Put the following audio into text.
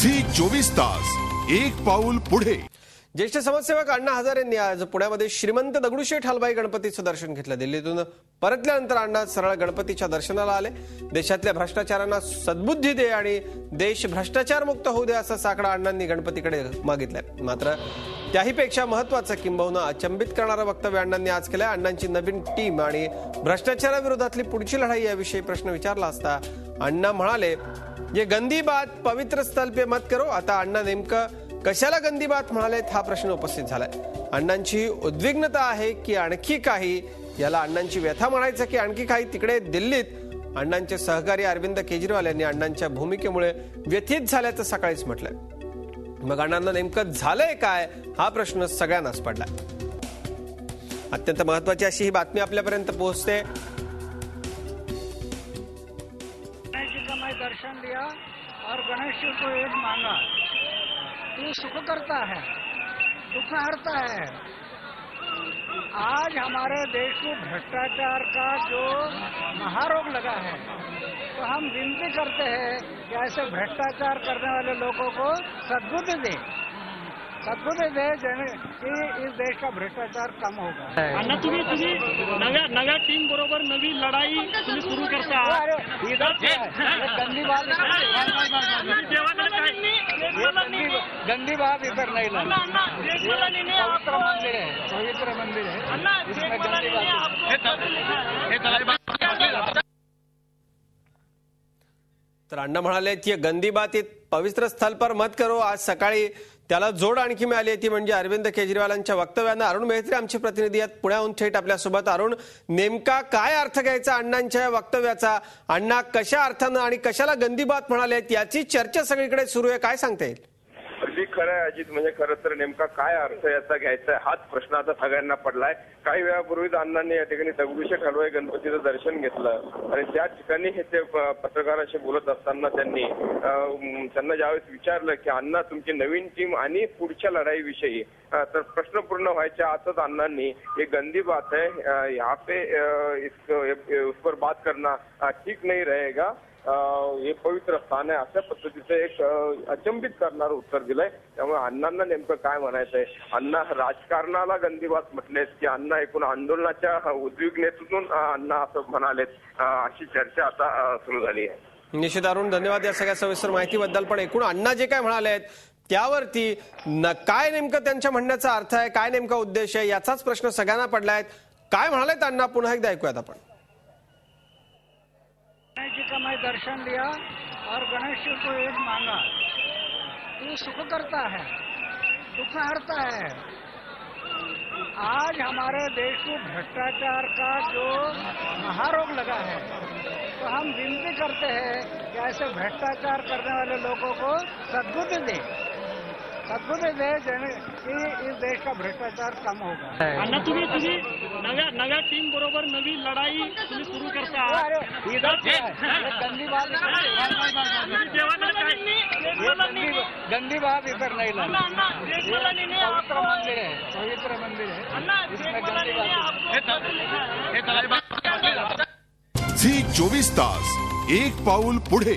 Zee 24 तास एक पाऊल पुढे। ज्येष्ठ समाजसेवक अण्णा हजारेंनी आज पुण्यामध्ये श्रीमंत दगडूशेठ हलवाई गणपतीचं दर्शन घेतलं। दिल्लीतून परतल्यानंतर अण्णा सरळ गणपतीच्या दर्शनाला आले। देशातल्या भ्रष्टाचारांना सद्बुद्धी दे आणि देश भ्रष्टाचारमुक्त होऊ दे असा साकडा अण्णांनी गणपतीकडे मागितलाय। मात्र त्याहीपेक्षा महत्त्वाचं किंबहुना अचंबित करणारं वक्तव्य अण्णांनी आज केलंय। अण्णांची नवीन टीम आणि भ्रष्टाचाराविरोधातली पुढची लढाई याविषयी प्रश्न विचारला असता अण्णा म्हणाले, ये गंदी बात पवित्र स्थल पे मत करो। आता अण्णा नेमकं कशाला गंदी बात म्हणालेत हा प्रश्न उपस्थित झालाय। अण्णांची उद्विग्नता आहे की आणखी काही, याला अण्णांची व्यथा म्हणायचं की आणखी काही? तिकडे दिल्लीत अण्णांचे सहकारी अरविंद केजरीवाल यांनी अण्णांच्या भूमिकेमुळे व्यथित झाल्याचं सकाळीच म्हटलंय। मग अण्णांना नेमकं झालंय काय हा प्रश्न सगळ्यांनाच पडलाय। अत्यंत महत्वाची अशी ही बातमी आपल्यापर्यंत पोहोचते। दर्शन दिया और गणेश जी को एक मांगा, तू सुख करता है, दुख हरता है। आज हमारे देश में भ्रष्टाचार का जो महारोग लगा है, तो हम विनती करते हैं कि ऐसे भ्रष्टाचार करने वाले लोगों को सद्बुद्धि दे की इस देश का भ्रष्टाचार कम होगा। अण्णा तुम्ही नव्या टीम बरोबर नवी लढाई तुम्ही सुरू करता। गंदी बात गंदी बात इधर नहीं लाना। पवित्र मंदिर है, इसमें गंदी बात। तर अण्णा म्हणाले की गंदी बात पवित्र स्थल पर मत करो। आज सकाळी त्याला जोड आणखी मिळाली ती म्हणजे अरविंद केजरीवालांच्या वक्तव्यानं। अरुण मेहत्रे आमचे प्रतिनिधी आहेत पुण्याहून थेट आपल्यासोबत। अरुण, नेमका काय अर्थ घ्यायचा अण्णांच्या वक्तव्याचा? अण्णा कशा अर्थानं आणि कशाला गंदी बात म्हणालेत याची चर्चा सगळीकडे सुरू आहे, काय सांगता येईल? अगदी खरं आहे अजित, म्हणजे खरं तर नेमका काय अर्थ याचा घ्यायचा हाच प्रश्न आता सगळ्यांना पडलाय। काही वेळापूर्वीच अण्णांनी या ठिकाणी दगडूशेठ हलवाई गणपतीचं दर्शन घेतलं आणि त्या ठिकाणी हे ते पत्रकारांशी बोलत असताना त्यांना ज्यावेळेस विचारलं की अण्णा तुमची नवीन टीम आणि पुढच्या लढाईविषयी, तर प्रश्न पूर्ण व्हायच्या आतच अण्णांनी ये गंदी बात है, यहाँ पे उस पर बात करना ठीक नहीं रहेगा, हे पवित्र स्थान आहे अशा पद्धतीचं एक अचंबित करणारं उत्तर दिलंय। त्यामुळे अण्णांना नेमकं काय म्हणायचंय? अण्णा राजकारणाला गंदी बात म्हटलेत की अण्णा एकूण आंदोलनाच्या उद्विग्नतेतून अण्णा असं म्हणालेत, अशी चर्चा आता सुरू झाली आहे। निश्चित अरुण, धन्यवाद या सगळ्या सविस्तर माहितीबद्दल। पण एकूण अण्णा जे काय म्हणाले आहेत त्यावरती काय नेमकं त्यांच्या म्हणण्याचा अर्थ आहे, काय नेमका उद्देश आहे याचाच प्रश्न सगळ्यांना पडलाय। काय म्हणालेत अण्णा पुन्हा एकदा ऐकूयात आपण। गणेश जी का मैं दर्शन दिया और गणेश जी को एक मांगा, तू सुख करता है, दुख हरता है। आज हमारे देश में भ्रष्टाचार का जो महारोग लगा है, तो हम विनती करते हैं कि ऐसे भ्रष्टाचार करने वाले लोगों को सद्बुद्धि दे की इस देश का भ्रष्टाचार कम होगा। अण्णा तुम्ही नव्या टीम बरोबर नवी लढाई तुम्ही सुरू करता। गंदी बात गंदी बात इधर नहीं लाना। पवित्र मंदिर है, इसमें गंदी बात। झी 24 तास एक पाऊल पुढे।